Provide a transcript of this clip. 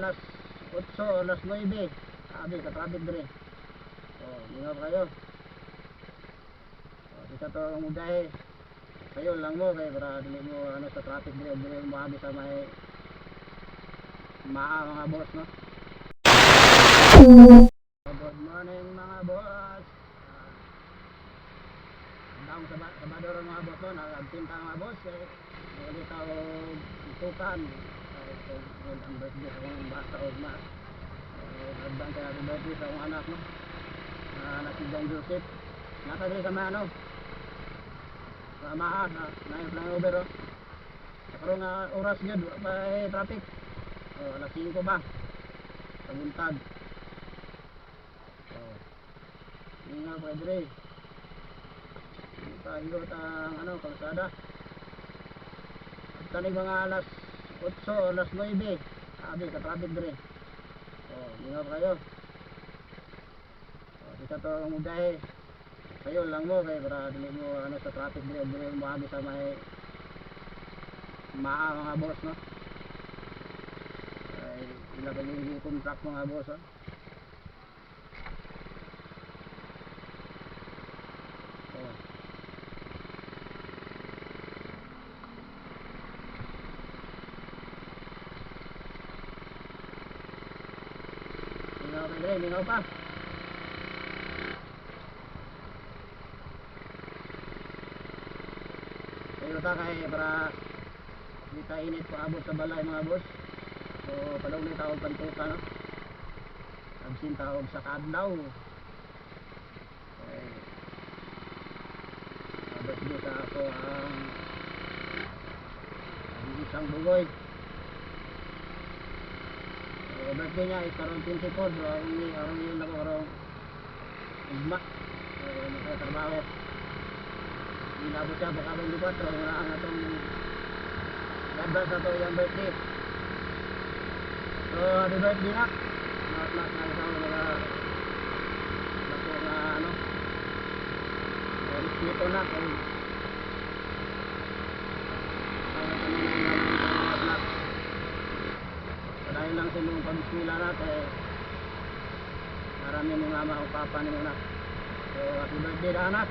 alas 8, alas 9, sabi ka traffic dire. Ingaw kayo. Isa to ang mudahe. Kayo lang mo kay para dili mo ano sa traffic dire, dili mo abi sa may mga boss no. Good morning mga boss. Ang sabado mga boss no, nagtinta mga boss kay wala tao itukan. Ang birthday sa mga bata o mas. Nagdang kaya rin birthday sa akong anak no. Anak si John Joseph. Nakadali sa mga ano. Sa Amaha na flyover oh. Karon nga oras gyud may traffic. Alas 5 ba? Sa buntag. Ingaw pa dire. Pailot ang ano kalsada. Kani mga alas 8, alas 9, sabi ka traffic dire. Ingaw kayo. Isa to ang mudahe. Kayo lang mo kay para dili mo ano sa traffic dire, dili mo abi sa may mga boss no. Ay ila ba yung contract mga boss oh. Mingaw pa. Kayo ta kay para di ta init paabot sa balay mga boss. So padong ni tawag pantuka no. Absin tawag sa kadlaw. Abot dito sa ako ang isang bugoy. Birthday niya is karon 24, so arong yun ako karong ugma nakatrabaho inabot siya baka bang lipat so ang atong ganda sa to yung birthday so happy birthday na mas na sa mga bako nga ano respeto na kung dahil lang sa mga pag-eskwela natin marami ni mama o papa ni muna so happy birthday na anak.